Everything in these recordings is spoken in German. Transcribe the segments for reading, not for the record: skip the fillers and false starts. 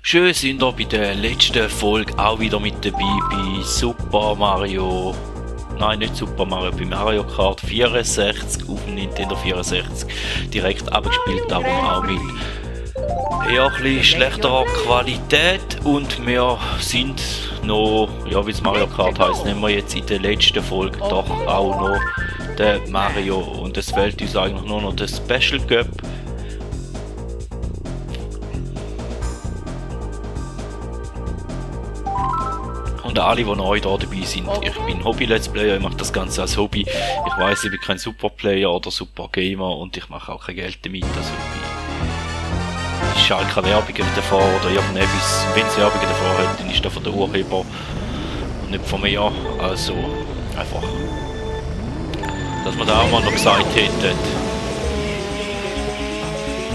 Schön sind wir bei der letzten Folge auch wieder mit dabei bei Super Mario. Nein, nicht Super Mario, bei Mario Kart 64 auf dem Nintendo 64. Direkt abgespielt, darum auch mit eher ein bisschen schlechterer Qualität. Und wir sind noch, ja, wie es Mario Kart heisst, nehmen wir jetzt in der letzten Folge doch auch noch den Mario. Und es fehlt uns eigentlich nur noch der Special Cup. Und alle, die neu hier dabei sind, ich bin Hobby-Let's Player, ich mache das Ganze als Hobby. Ich weiss, ich bin kein Super-Player oder Super-Gamer und ich mache auch kein Geld damit. Also ich schalte keine Werbungen davor oder irgendetwas. Wenn es Werbungen davor hat, dann ist das von der Urheber und nicht von mir. Also einfach, dass man da auch mal noch gesagt hätte.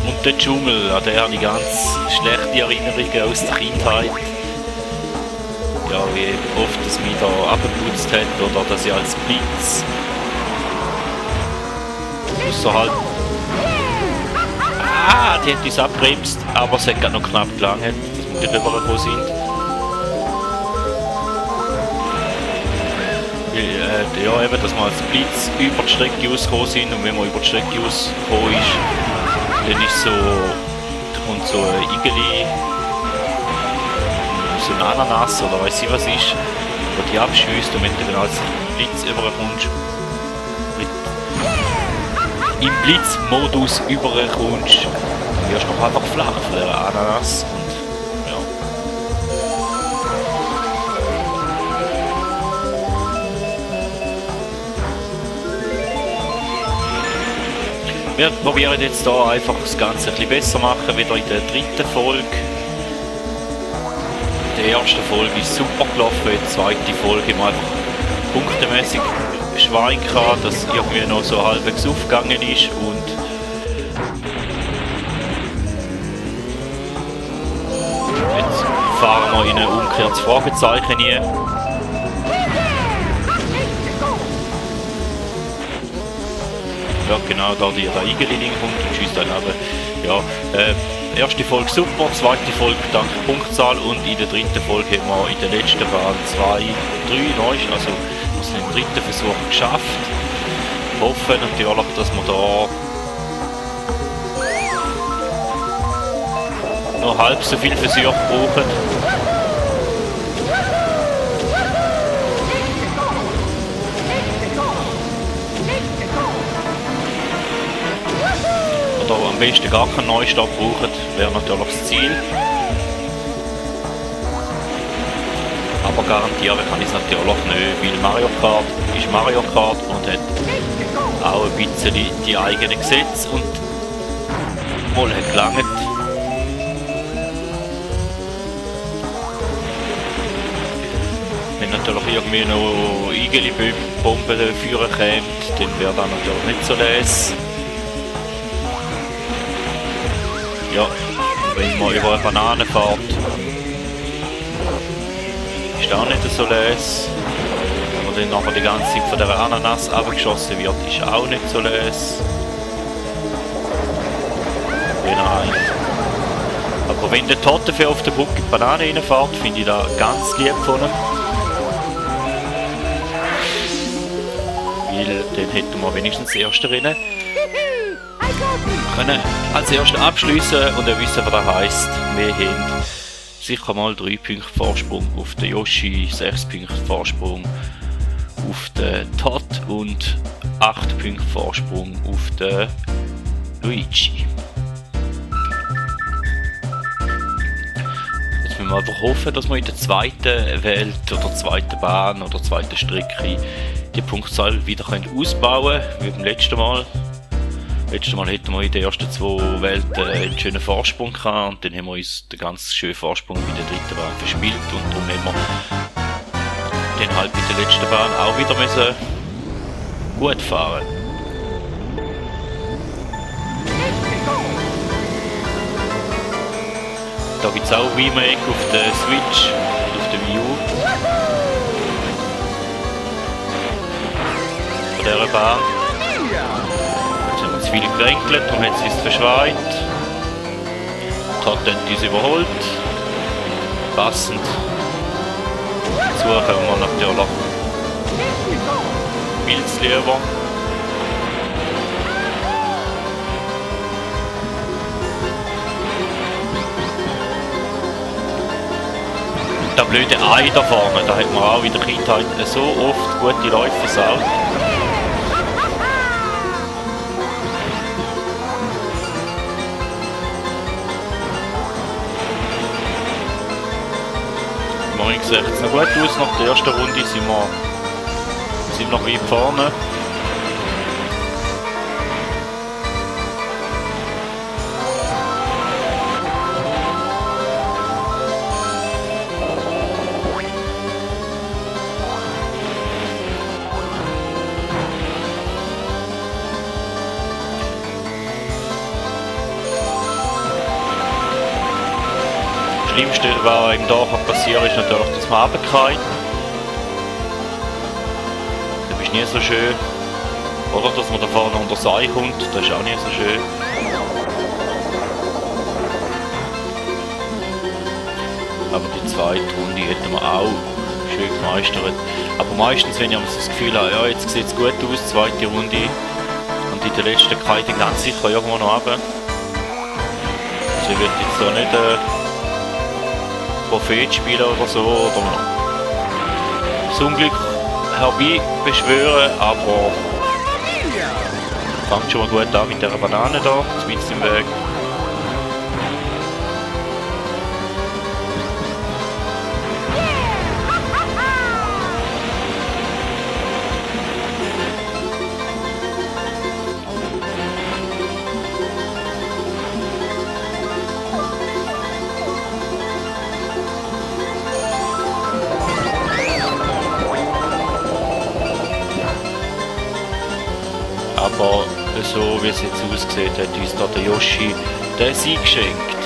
Und der Dschungel, an den habe ich ganz schlechte Erinnerungen aus der Kindheit. Ja, wie oft es mich da abgeputzt hat oder dass ich als Blitz außerhalb. Die hat uns abgebremst, aber es hat gerade noch knapp gelangt, dass wir rübergekommen sind. Ja, eben, dass wir als Blitz über die Strecke ausgekommen sind und wenn man über die Strecke ausgekommen ist, dann ist so, da kommt so ein Igeli. So ein Ananas oder weiss ich was ist, wo die abschießt und wenn du dann als Blitz überkommst, im Blitzmodus überkommst, dann wirst du noch einfach flach von der Ananas und ja. Wir probieren jetzt hier einfach das Ganze ein bisschen besser machen, wieder in der dritten Folge. Die erste Folge ist super gelaufen, die zweite Folge haben wir einfach punktemäßig Schwein gehabt, dass irgendwie noch so halbwegs aufgegangen ist und jetzt fahren wir in ein umgekehrtes Fragezeichen hier. Ja genau, da der Igeli kommt und schießt dann aber ja, erste Folge super, zweite Folge dank Punktzahl und in der dritten Folge haben wir in der letzten Bahn 2, 3 neu, also wir sind im dritten Versuch geschafft. Hoffen natürlich, dass wir da noch halb so viel Versuche brauchen. Oder am besten gar keinen Neustart brauchen, wäre natürlich das Ziel. Aber garantieren kann ich es natürlich nicht, weil Mario Kart ist Mario Kart und hat auch ein bisschen die eigenen Gesetze und wohl hat gelangt. Wenn natürlich irgendwie noch Igeli-Bomben führen kommt, dann wäre das natürlich nicht so les. Ja, wenn man über eine Banane fährt, ist auch nicht so les. Wenn man dann aber die ganze Zeit von der Ananas abgeschossen wird, ist auch nicht so les. Nein. Aber wenn der Totenfee auf der Brücke die Banane reinfährt, finde ich das ganz lieb von ihm. Weil dann hätten wir wenigstens das erste Rennen können als erstes abschließen und ihr wisst, was das heisst. Wir haben sicher mal 3 Punkte Vorsprung auf den Yoshi, 6 Punkte Vorsprung auf den Todd und 8 Punkte Vorsprung auf den Luigi. Jetzt müssen wir einfach hoffen, dass wir in der zweiten Welt oder zweiten Bahn oder zweiten Strecke die Punktzahl wieder ausbauen können, wie beim letzten Mal. Letztes Mal hätten wir in den ersten 2 Welten einen schönen Vorsprung gehabt und dann haben wir uns den ganz schönen Vorsprung bei der dritten Bahn verspielt und darum haben wir dann halt bei der letzten Bahn auch wieder müssen gut fahren. Da gibt es auch Remake auf der Switch und auf der Wii U von dieser Bahn. Jetzt haben wir zu viel gerenkelt und jetzt ist es verschweit. Todd hat uns überholt. passend suchen wir natürlich Pilzleber. Der blöde Ei da vorne, da hat man auch in der Kindheit so oft gute Läufe versaut. Wie gesagt, es sieht noch gut aus, nach der ersten Runde sind wir noch weit vorne. Das Schlimmste, was im Dorf passiert, ist natürlich, dass man runterfällt. Das ist nie so schön. Oder dass man da vorne unter das Ei kommt, das ist auch nie so schön. Aber die zweite Runde hätten wir auch schön gemeistert. Aber meistens, wenn ich das Gefühl habe, ja, jetzt sieht es gut aus, zweite Runde, und in der letzten kann ich dann ganz sicher irgendwo noch runter. Also ich würde jetzt da nicht Prophet spielen oder so, oder das Unglück herbei beschwören, aber fängt schon mal gut an mit dieser Banane da, mitten im Weg. Aber so wie es jetzt aussieht, hat uns da der Yoshi den Sieg geschenkt.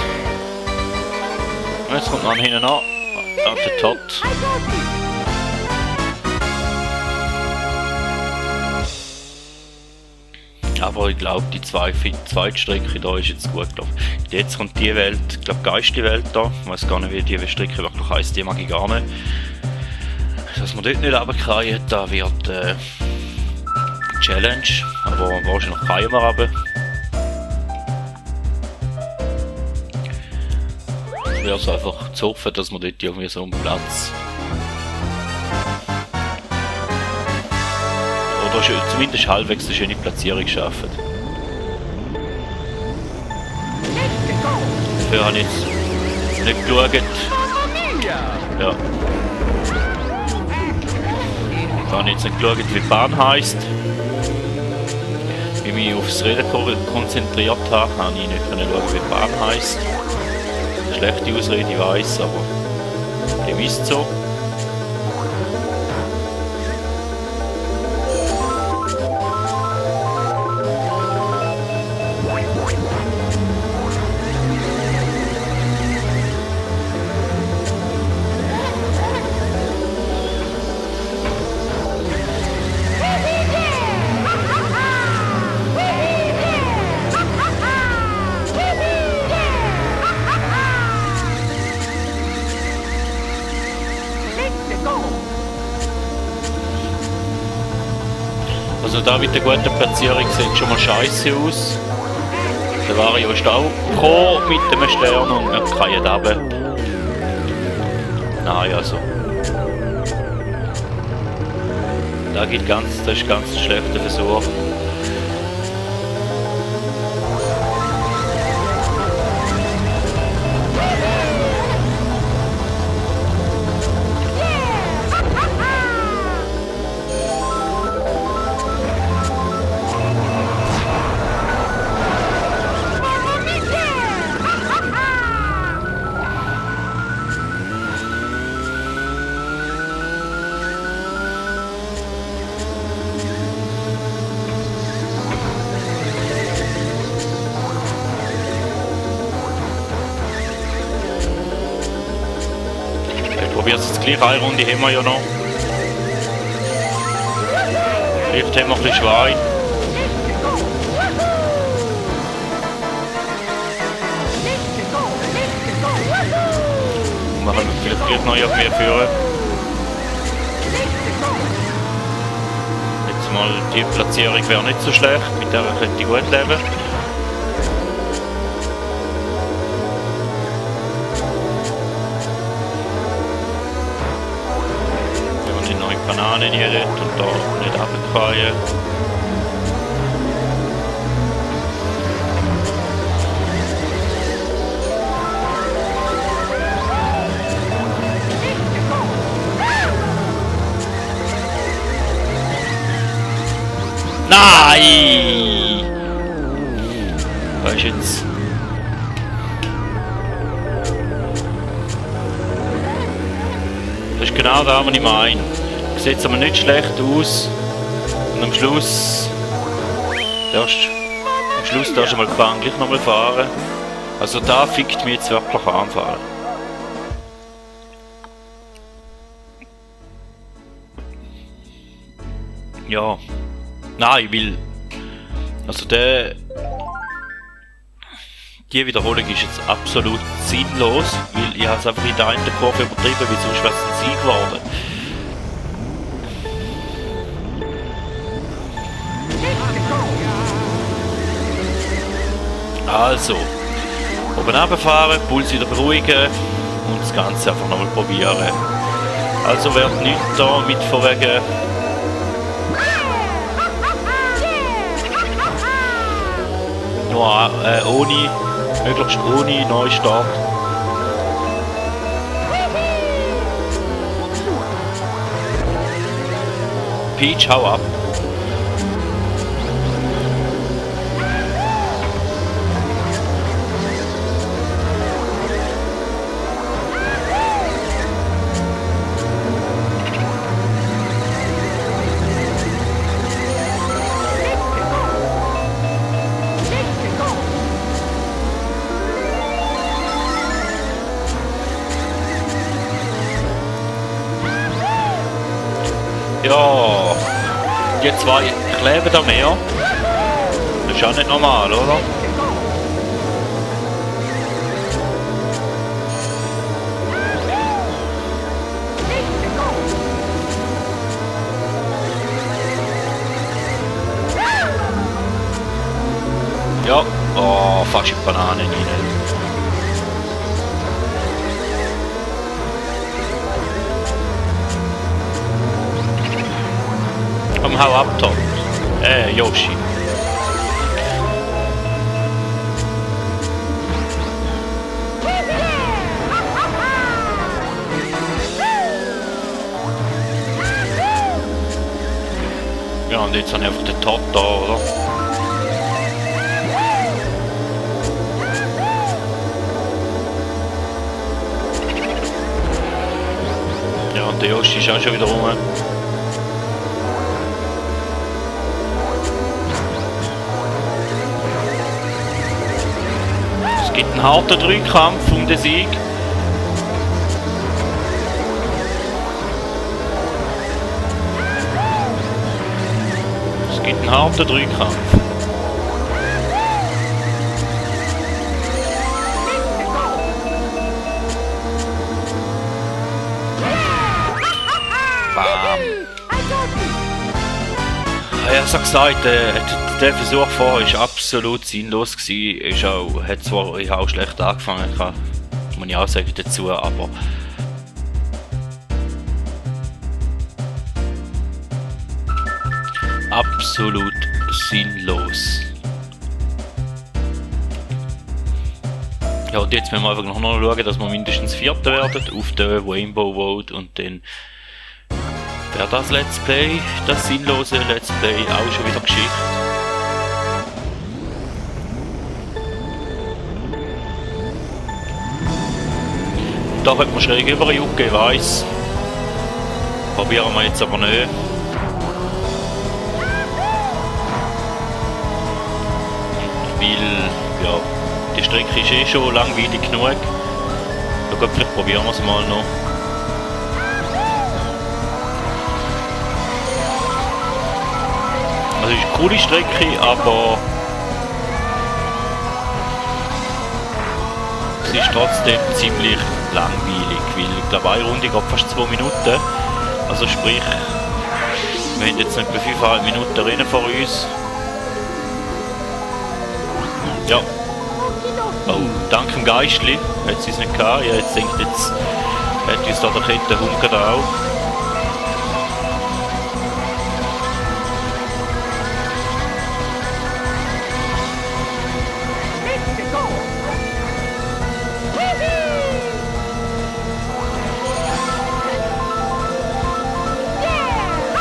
Und jetzt kommt man hinten an, der Todd. Aber ich glaube, die zweite Strecke da ist jetzt gut gelaufen. Jetzt kommt die Welt, ich glaube Geistli-Welt da. Ich weiß gar nicht, wie die Strecke wirklich heisst, die mag ich gar nicht. Dass wir dort nicht runterfallen, da wird Challenge, aber wahrscheinlich fallen wir runter. Ich wäre es einfach zu hoffen, dass wir dort irgendwie so einen Platz oder zumindest halbwegs eine schöne Platzierung schaffen. Dafür habe ich jetzt nicht geschaut. Ja. Da habe ich jetzt nicht geschaut, wie die Bahn heisst. Wie ich mich aufs Reden konzentriert habe, habe ich nicht schauen, wie die Bahn heisst. Schlechte Ausrede, ich weiss, aber ihr wisst so. Also da mit der guten Platzierung sieht schon mal scheiße aus. Der Wario ist auch gekommen mit dem Stern und wir fallen runter. Nein, also. Das ist ganz ein schlechter Versuch. Probiert es jetzt gleich, eine Runde haben wir ja noch. Vielleicht haben wir ein bisschen Schwein. dann können wir vielleicht gleich noch irgendwie führen. Jetzt mal, die Platzierung wäre nicht so schlecht, mit der könnte ich gut leben. Wenn man die neue Banane nie redet und da nicht runterfallen. Nein! Was ist jetzt? Das ist genau das, was ich meine. Sieht jetzt aber nicht schlecht aus. Und am Schluss darfst du mal Bahn gleich nochmal fahren. Also da fickt mich jetzt wirklich anfahren. Ja. Nein, ich will. Also die Wiederholung ist jetzt absolut sinnlos, weil ich habe es einfach in der einen Kurve übertrieben, weil sonst wäre es ein Sieg geworden. Also, oben runterfahren, Puls wieder beruhigen und das Ganze einfach nochmal probieren. Also wird nichts da mit von wegen. Nur möglichst ohne Neustart. Peach, hau ab. Ja, die zwei kleben da mehr. Das ist auch nicht normal, oder? Ja, oh, fast in die Banane rein. Komm, hau ab, Tom. Yoshi. Ja, und jetzt habe ich einfach den Top da, oder? Ja, und der Yoshi ist auch schon wieder rum. Es gibt einen harten Dreikampf um den Sieg. Es gibt einen harten Dreikampf. Bam. Ja, ich habe gesagt, der Versuch vorher war absolut sinnlos gewesen. Ich habe auch schlecht angefangen, muss ich auch sagen dazu, aber absolut sinnlos. Ja, und jetzt müssen wir einfach noch schauen, dass wir mindestens Vierter werden auf der Rainbow Road und dann wäre das Let's Play, das sinnlose Let's Play, auch schon wieder Geschichte. Da könnte man schräg überjucken, ich weiss. Probieren wir jetzt aber nicht. Weil, ja, die Strecke ist eh schon langweilig genug. Ja gut, vielleicht probieren wir es mal noch. Also es ist eine coole Strecke, aber es ist trotzdem ziemlich langweilig, weil ich glaube eine Runde geht fast 2 Minuten. Also sprich, wir haben jetzt etwa 5,5 Minuten Rennen vor uns. Ja. Oh, dank dem Geistli hat sie es nicht gehabt. Ja, jetzt denkt jetzt hat uns da der Kettenhund gerade auch.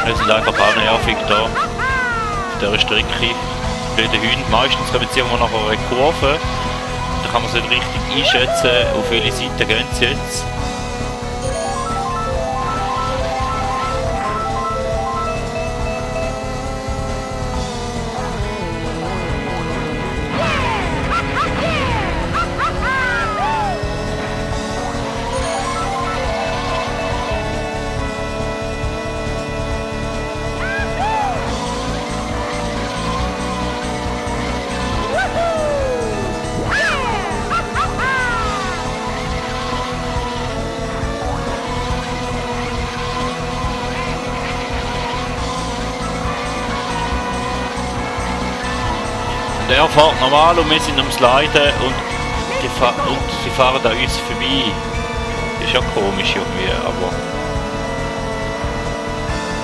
Wir sind einfach auch nervig da auf dieser Strecke. Blöde Hunde. Meistens kommen sie irgendwo nach einer Kurve. Da kann man es nicht richtig einschätzen, auf welche Seite gehen sie jetzt. Der fährt normal und wir sind am Sliden und sie fahren an uns vorbei. Ist ja komisch irgendwie, aber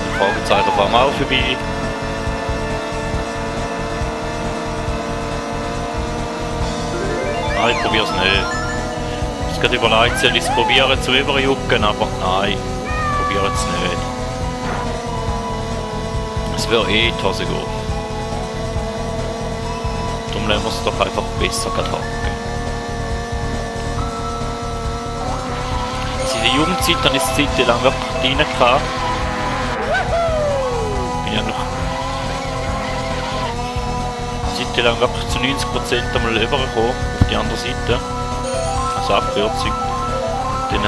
die Fragezeichen fahren auch vorbei. Nein, ich probiere es nicht. Ich habe gerade überlegt, soll ich es probieren zu überjucken, aber nein, ich probiere es nicht. Es wird eh in die Hose gehen. Darum lassen wir es doch einfach besser hacken. In der Jugendzeit habe ich es eine Zeit lang wirklich rein gehabt. Bin ja noch eine Zeit lang wirklich zu 90% einmal rübergekommen, auf die andere Seite. Also Abkürzung. Den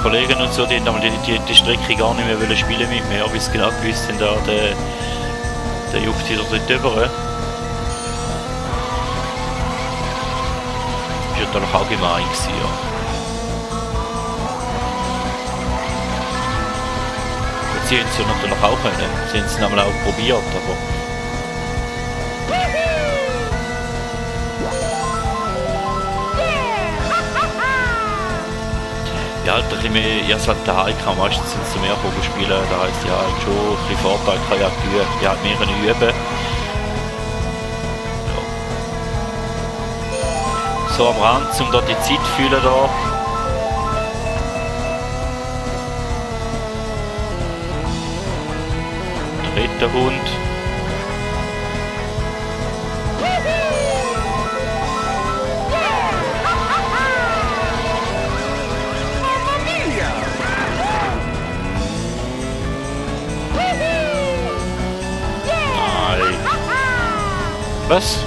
Kollegen und so, die haben die Strecke gar nicht mehr spielen mit mir, weil sie genau gewusst haben, der juckt wieder dort rüber. Das war natürlich auch gemein gewesen, ja. Sie haben es ja natürlich auch können. Sie haben es nämlich auch probiert, aber... Ja, halt ein bisschen mehr, ich habe halt daheim gehabt, meistens sind es mehr spielen, da heisst ja halt schon ein bisschen Vorteil, kann ja üben, ja halt mehr üben. Ja. So am Rand, um da die Zeit zu fühlen da. Der Hund. Nein. Was?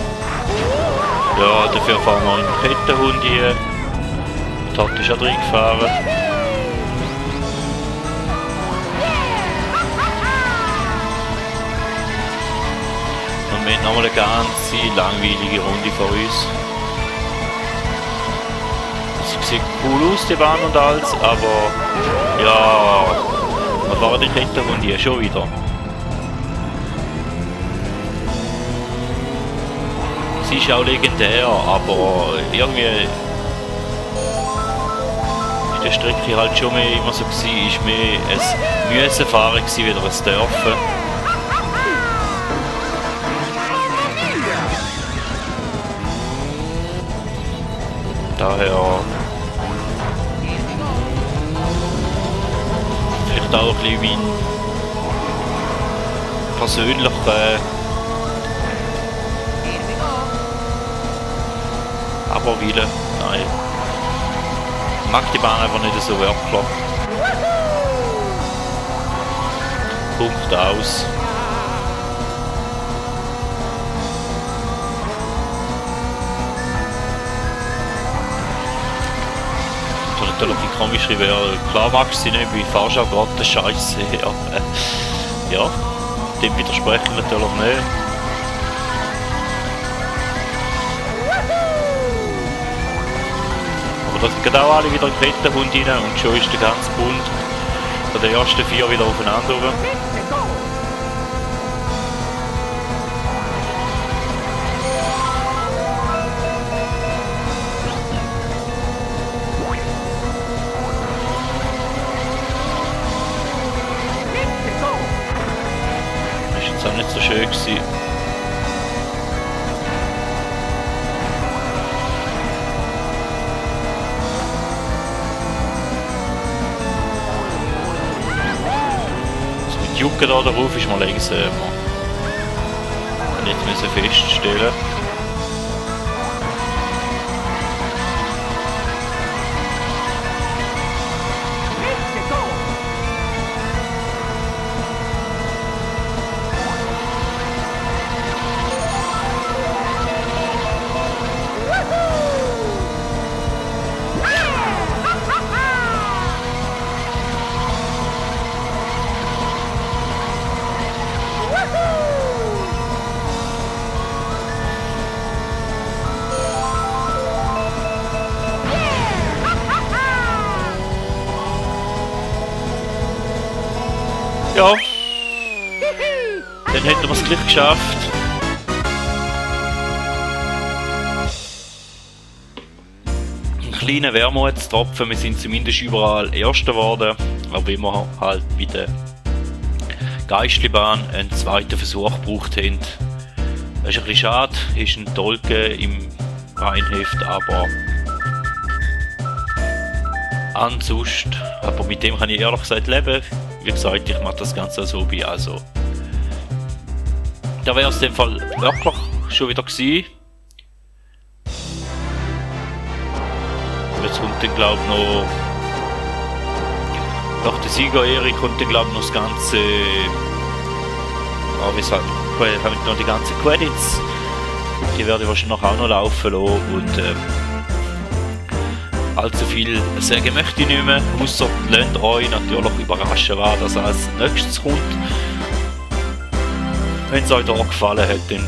Ja, dafür fahren wir in den Kettenhund hier. Dort ist er reingefahren. Wir haben nochmal eine ganz langweilige Runde vor uns. Es sieht cool aus, die Bahn und alles, aber ja, wir fahren die Kettenrunde hier schon wieder. Sie ist auch legendär, aber irgendwie ist die Strecke halt schon mehr immer so gewesen, ist mehr ein Müssenfahren gewesen, wieder ein Dörfen. Daher vielleicht auch ein bisschen mein persönlicher Aberwille. Nein. Ich mag die Bahn einfach nicht so wirklich. Punkt aus. Natürlich die komische wäre, klar magst du sie nicht, wie fahrst du auch gerade Scheiße. Ja, dem widerspreche ich natürlich nicht. Aber da sind gerade auch alle wieder in den Wetterhund rein und schon ist der ganze Bund von den ersten 4 wieder aufeinander rum. Ist jetzt auch nicht so schön gewesen. Die Jucke da drauf ist mal langsam. Nicht müssen feststellen. Ja, dann hätten wir es gleich geschafft. Ein kleiner Wermutstropfen, wir sind zumindest überall Erster geworden, aber wie wir halt bei der Geistlibahn einen zweiten Versuch gebraucht haben. Das ist ein bisschen schade, ist ein Tolke im Reinheft, aber ansonsten, aber mit dem kann ich ehrlich gesagt leben. Wie gesagt, ich mache das Ganze als Hobby, also da wäre es in dem Fall wirklich schon wieder gewesen. Jetzt kommt dann glaube ich noch nach der Siegerehrung kommt dann glaube ich noch das ganze wie gesagt, haben noch die ganzen Credits, die werde ich wahrscheinlich auch noch laufen lassen und allzu viel sagen möchte ich nicht mehr, ausser lasst euch natürlich überraschen, was als nächstes kommt. Wenn es euch da gefallen hat, dann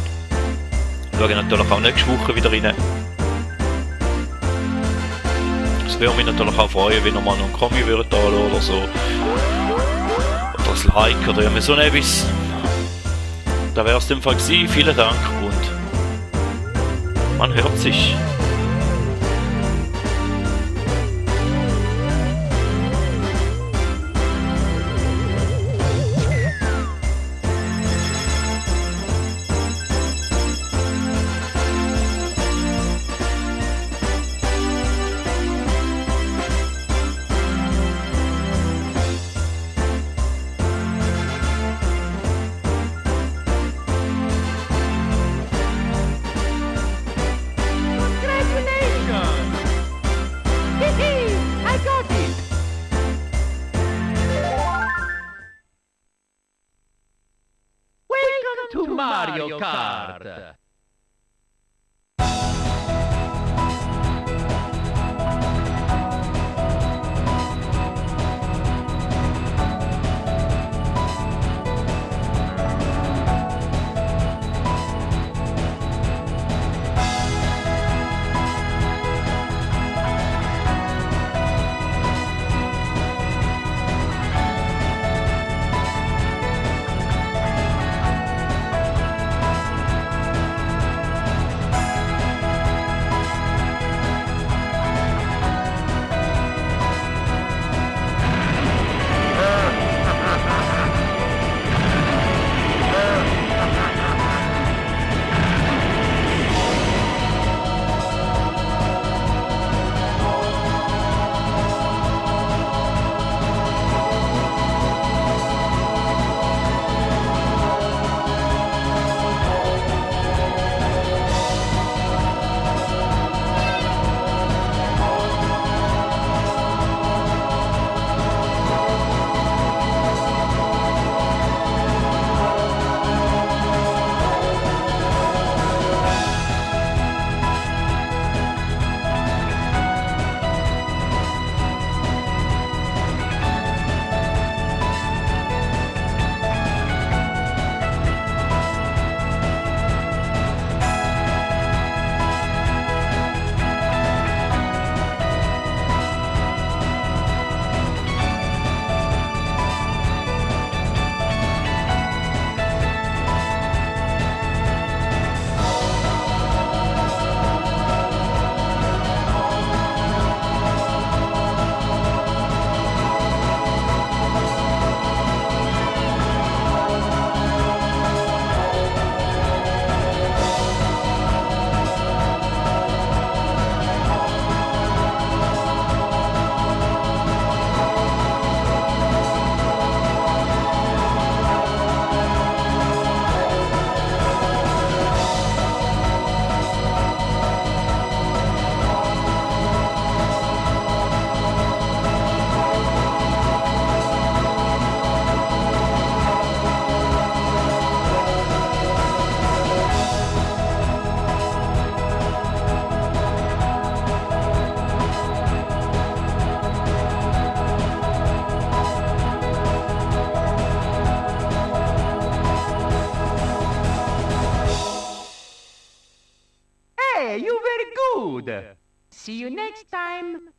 schaue ich natürlich auch nächste Woche wieder rein. Es würde mich natürlich auch freuen, wenn ihr mal noch einen Kommi würdet oder so. Oder ein Like oder irgendwie so etwas. Da wäre es in dem Fall gewesen. Vielen Dank und man hört sich. To Mario Kart. Hey, you very good. See you next time.